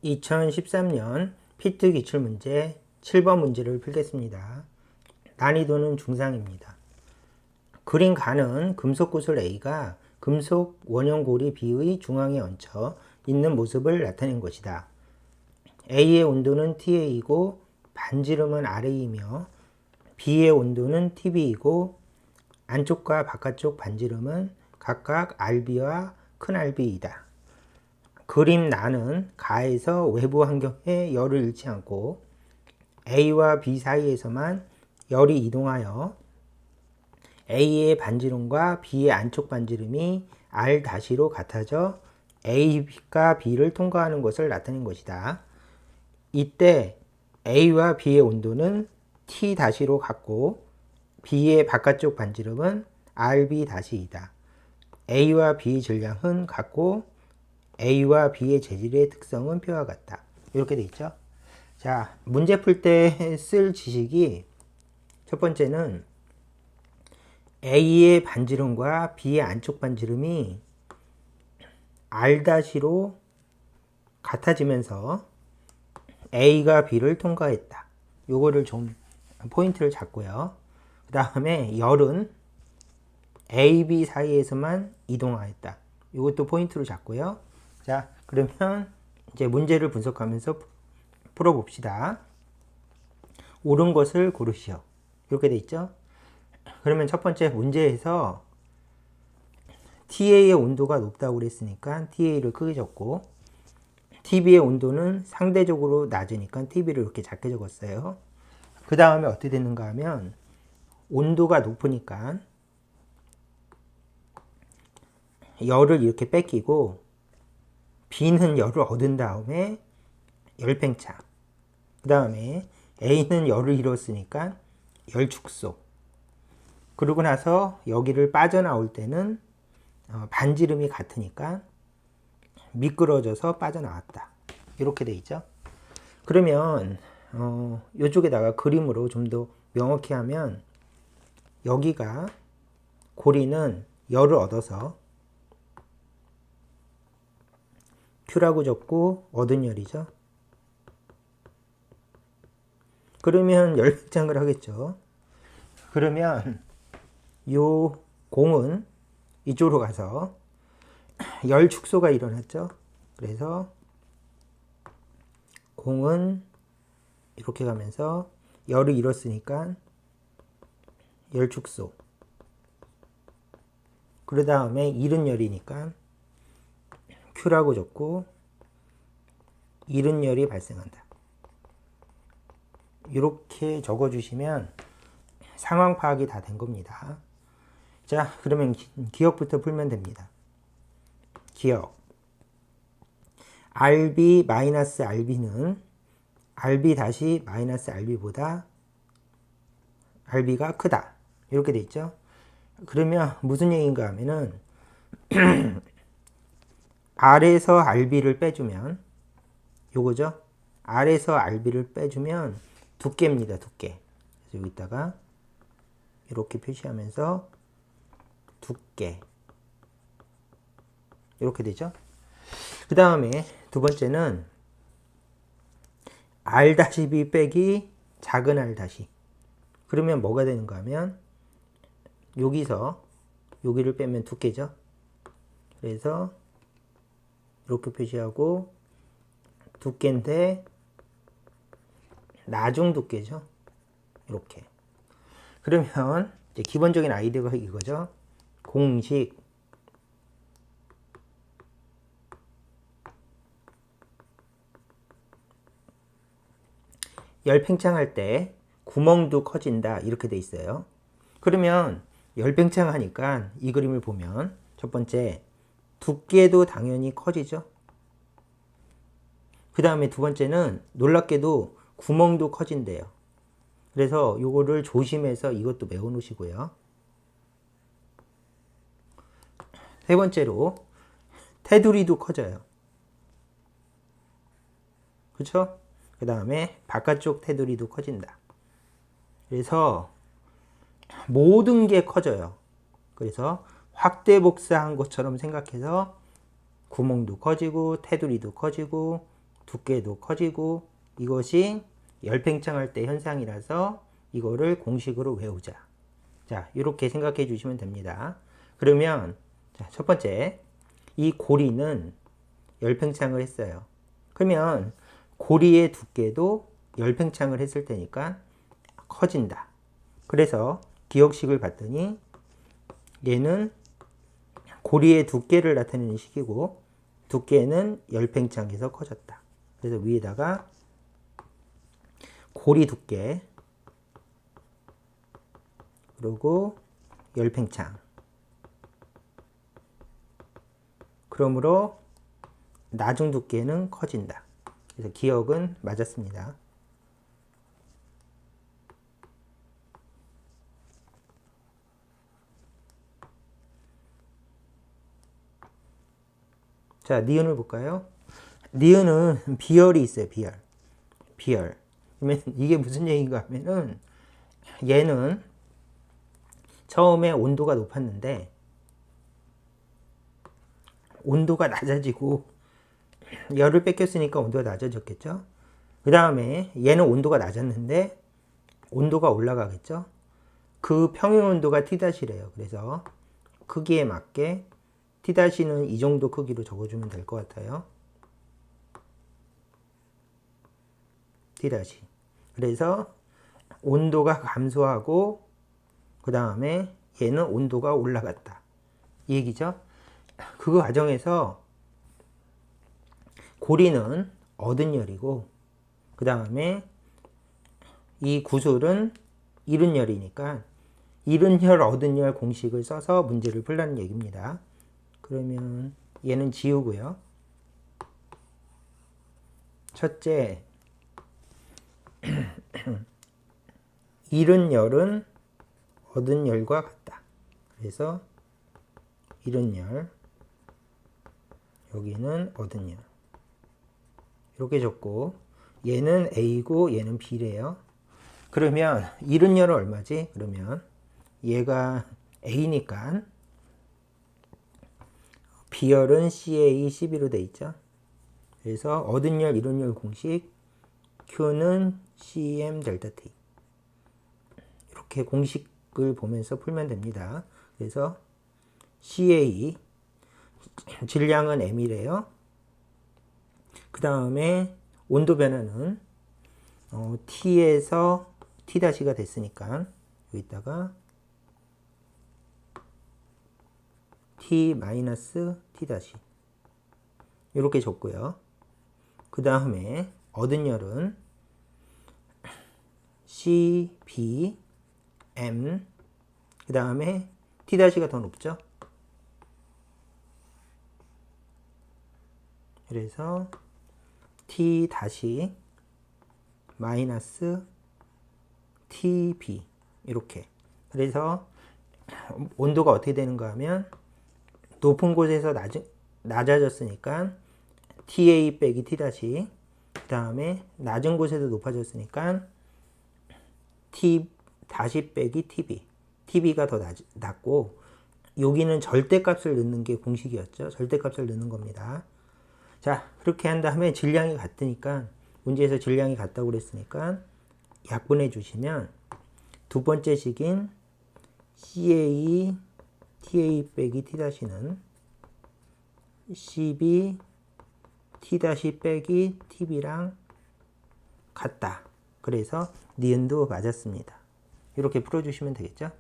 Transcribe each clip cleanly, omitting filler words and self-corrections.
2013년 피트 기출문제 7번 문제를 풀겠습니다. 난이도는 중상입니다. 그린 가는 금속 구슬 A가 금속 원형고리 B의 중앙에 얹혀 있는 모습을 나타낸 것이다. A의 온도는 TA이고 반지름은 RA이며 B의 온도는 TB이고 안쪽과 바깥쪽 반지름은 각각 RB와 큰 RB이다. 그림 나는 가에서 외부 환경에 열을 잃지 않고 A와 B 사이에서만 열이 이동하여 A의 반지름과 B의 안쪽 반지름이 R-로 같아져 A가 B를 통과하는 것을 나타낸 것이다. 이때 A와 B의 온도는 T-로 같고 B의 바깥쪽 반지름은 RB-이다. A와 B 질량은 같고 A와 B의 재질의 특성은 표와 같다. 이렇게 돼 있죠. 자, 문제 풀 때 쓸 지식이 첫 번째는 A의 반지름과 B의 안쪽 반지름이 R-로 같아지면서 A가 B를 통과했다. 요거를 좀 포인트를 잡고요. 그 다음에 열은 A, B 사이에서만 이동하였다. 이것도 포인트로 잡고요. 자, 그러면 이제 문제를 분석하면서 풀어봅시다. 옳은 것을 고르시오. 이렇게 돼 있죠? 그러면 첫 번째 문제에서 TA의 온도가 높다고 그랬으니까 TA를 크게 적고 TB의 온도는 상대적으로 낮으니까 TB를 이렇게 작게 적었어요. 그 다음에 어떻게 됐는가 하면 온도가 높으니까 열을 이렇게 뺏기고 B는 열을 얻은 다음에 열팽창, 그 다음에 A는 열을 잃었으니까 열축소, 그러고 나서 여기를 빠져나올 때는 반지름이 같으니까 미끄러져서 빠져나왔다. 이렇게 돼 있죠. 그러면 이쪽에다가 그림으로 좀 더 명확히 하면 여기가 고리는 열을 얻어서 Q라고 적고 얻은 열이죠. 그러면 열팽창을 하겠죠. 그러면 요 공은 이쪽으로 가서 열 축소가 일어났죠. 그래서 공은 이렇게 가면서 열을 잃었으니까 열 축소. 그 다음에 잃은 열이니까 Q라고 적고 잃은 열이 발생한다. 이렇게 적어주시면 상황 파악이 다 된 겁니다. 자, 그러면 기억부터 풀면 됩니다. 기억. RB-RB는 RB-RB보다 RB가 크다. 이렇게 돼 있죠. 그러면 무슨 얘기인가 하면은 R에서 RB를 빼주면 요거죠. R에서 RB를 빼주면 두께입니다. 두께. 그래서 여기다가 이렇게 표시하면서 두께. 이렇게 되죠. 그 다음에 두 번째는 R-B 빼기 작은 R-. 그러면 뭐가 되는가 하면 여기서 여기를 빼면 두께죠. 그래서 이렇게 표시하고 두께인데 나중 두께죠. 이렇게. 그러면 이제 기본적인 아이디어가 이거죠. 공식 열 팽창할 때 구멍도 커진다. 이렇게 돼 있어요. 그러면 열 팽창하니까 이 그림을 보면 첫 번째 두께도 당연히 커지죠. 그 다음에 두 번째는 놀랍게도 구멍도 커진대요. 그래서 요거를 조심해서 이것도 외워 놓으시고요. 세 번째로 테두리도 커져요. 그렇죠? 그 다음에 바깥쪽 테두리도 커진다. 그래서 모든 게 커져요. 그래서 확대 복사한 것처럼 생각해서 구멍도 커지고 테두리도 커지고 두께도 커지고 이것이 열팽창할 때 현상이라서 이거를 공식으로 외우자. 자, 이렇게 생각해 주시면 됩니다. 그러면 자, 첫 번째, 이 고리는 열팽창을 했어요. 그러면 고리의 두께도 열팽창을 했을 테니까 커진다. 그래서 기억식을 봤더니 얘는 고리의 두께를 나타내는 식이고 두께는 열팽창해서 커졌다. 그래서 위에다가 고리 두께 그리고 열팽창. 그러므로 나중 두께는 커진다. 그래서 기억은 맞았습니다. 자, 니은을 볼까요? 니은은 비열이 있어요. 비열. 그러면 이게 무슨 얘기인가 하면은 얘는 처음에 온도가 높았는데 온도가 낮아지고 열을 뺏겼으니까 온도가 낮아졌겠죠. 그 다음에 얘는 온도가 낮았는데 온도가 올라가겠죠. 그 평균 온도가 T-래요. 그래서 크기에 맞게 T-는 이 정도 크기로 적어주면 될 것 같아요. T-. 그래서 온도가 감소하고 그 다음에 얘는 온도가 올라갔다. 이 얘기죠. 그 과정에서 고리는 얻은 열이고 그 다음에 이 구슬은 잃은 열이니까 잃은 열, 얻은 열 공식을 써서 문제를 풀라는 얘기입니다. 그러면 얘는 지우고요. 첫째, 잃은 열은 얻은 열과 같다. 그래서 잃은 열, 여기는 얻은 열. 이렇게 적고 얘는 A고 얘는 B래요. 그러면 잃은 열은 얼마지? 그러면 얘가 A니까 B열은 CA 12로 돼 있죠. 그래서 얻은 열, 잃은 열 공식 Q는 CM 델타 T. 이렇게 공식을 보면서 풀면 됩니다. 그래서 CA 질량은 M이래요. 그 다음에 온도 변화는 T에서 T-가 됐으니까 여기다가 T-T- 이렇게 줬고요. 그 다음에 얻은 열은 C, B, M 그 다음에 T-가 더 높죠. 그래서 T- TB 이렇게. 그래서 온도가 어떻게 되는가 하면 높은 곳에서 낮아졌으니까 TA 빼기 T- 그 다음에 낮은 곳에서 높아졌으니까 T- 빼기 TB. TB가 더 낮고 여기는 절대값을 넣는 게 공식이었죠. 절대값을 넣는 겁니다. 자, 그렇게 한 다음에 질량이 같으니까 문제에서 질량이 같다고 그랬으니까 약분해 주시면 두 번째 식인 CA TA 빼기 T-는 CB T- 빼기 TB랑 같다. 그래서 니은도 맞았습니다. 이렇게 풀어주시면 되겠죠.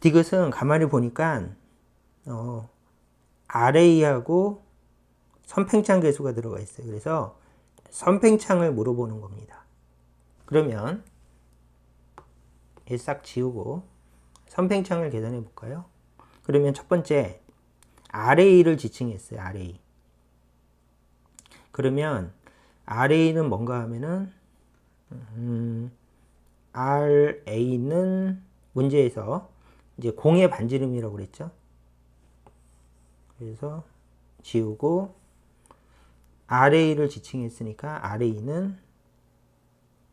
디귿은 가만히 보니까 RA하고 선팽창 계수가 들어가 있어요. 그래서 선팽창을 물어보는 겁니다. 그러면 얘 싹 지우고 선팽창을 계산해 볼까요? 그러면 첫 번째 RA를 지칭했어요. RA. 그러면 RA는 뭔가 하면은 RA는 문제에서 이제 공의 반지름이라고 그랬죠. 그래서 지우고 RA를 지칭했으니까 RA는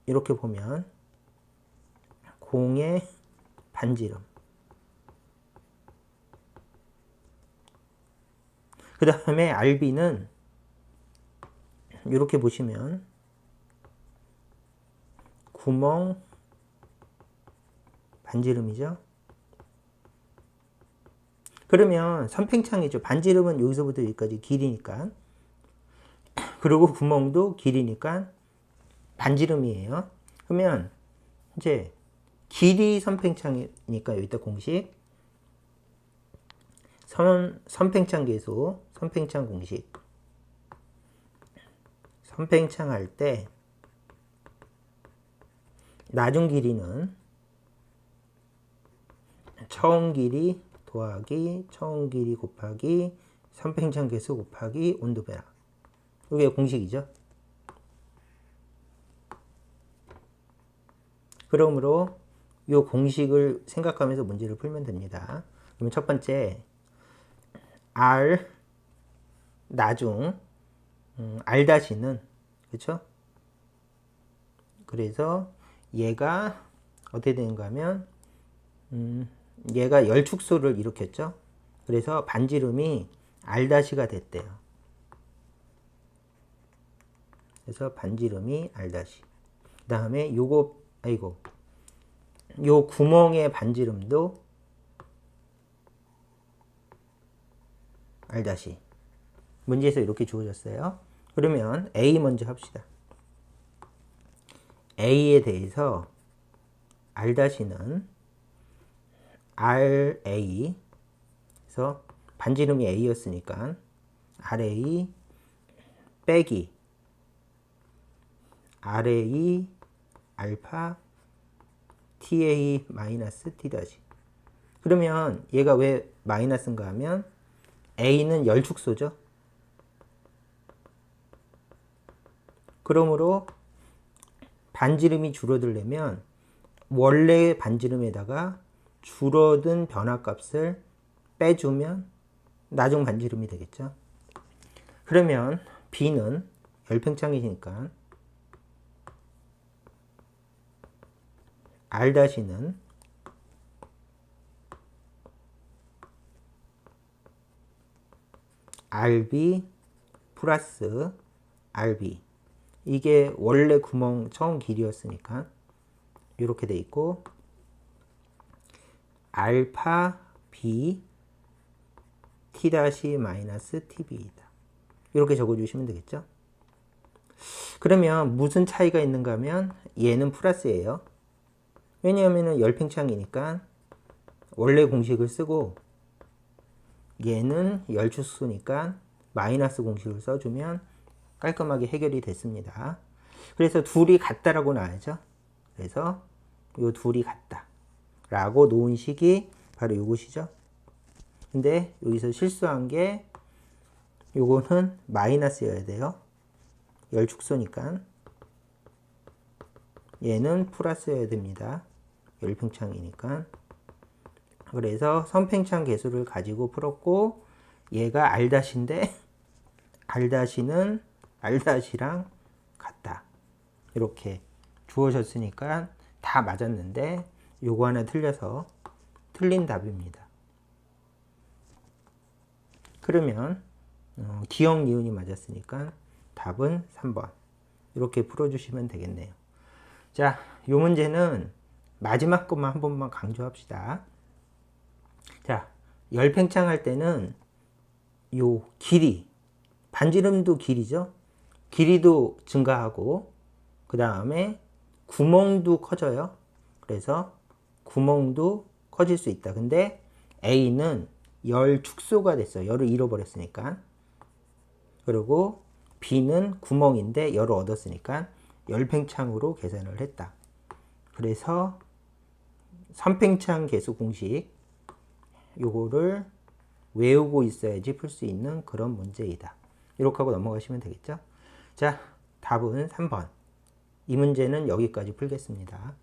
이렇게 보면 공의 반지름. 그 다음에 RB는 이렇게 보시면 구멍, 반지름이죠. 그러면 선팽창이죠. 반지름은 여기서부터 여기까지 길이니까. 그리고 구멍도 길이니까 반지름이에요. 그러면 이제 길이 선팽창이니까 여기다 공식. 선팽창 계수, 선팽창 공식. 선팽창할 때 나중 길이는 처음 길이 더하기 처음 길이 곱하기 선팽창 계수 곱하기 온도 변화. 이게 공식이죠. 그러므로 이 공식을 생각하면서 문제를 풀면 됩니다. 그러면 첫 번째 R 나중 R-는 그렇죠? 그래서 얘가 어떻게 되는가 하면 얘가 열축소를 일으켰죠. 그래서 반지름이 R-가 됐대요. 그래서 반지름이 R-. 그 다음에 요거 요 구멍의 반지름도 R-. 문제에서 이렇게 주어졌어요. 그러면 A 먼저 합시다. A에 대해서 R-는 RA, 그래서 반지름이 A였으니까 RA 빼기 RA 알파 TA 마이너스 T 다시. 그러면 얘가 왜 마이너스인가 하면 A는 열축소죠. 그러므로 반지름이 줄어들려면 원래 반지름에다가 줄어든 변화값을 빼주면 나중 반지름이 되겠죠. 그러면 B는 열팽창이니까 R-는 RB 플러스 RB. 이게 원래 구멍 처음 길이였으니까 이렇게 돼 있고 알파 B T 다시 마이너스 TB이다. 이렇게 적어주시면 되겠죠. 그러면 무슨 차이가 있는가 하면 얘는 플러스예요. 왜냐하면 열팽창이니까 원래 공식을 쓰고 얘는 열축소니까 마이너스 공식을 써주면 깔끔하게 해결이 됐습니다. 그래서 둘이 같다라고 나와야죠. 그래서 요 둘이 같다 라고 놓은 식이 바로 요것이죠. 근데 여기서 실수한 게 요거는 마이너스여야 돼요. 열축소니까 얘는 플러스여야 됩니다. 열팽창이니까. 그래서 선팽창 계수를 가지고 풀었고 얘가 R-인데 R-는 R-랑 같다. 이렇게 주어졌으니까 다 맞았는데 요거 하나 틀려서 틀린 답입니다. 그러면 기억 니은이 맞았으니까 답은 3번. 이렇게 풀어주시면 되겠네요. 자, 요 문제는 마지막 것만 한 번만 강조합시다. 자, 열팽창 할 때는 요 길이, 반지름도 길이죠. 길이도 증가하고 그 다음에 구멍도 커져요. 그래서 구멍도 커질 수 있다. 근데 A는 열 축소가 됐어요. 열을 잃어버렸으니까. 그리고 B는 구멍인데 열을 얻었으니까 열팽창으로 계산을 했다. 그래서 선팽창 계수 공식 요거를 외우고 있어야지 풀 수 있는 그런 문제이다. 이렇게 하고 넘어가시면 되겠죠. 자, 답은 3번. 이 문제는 여기까지 풀겠습니다.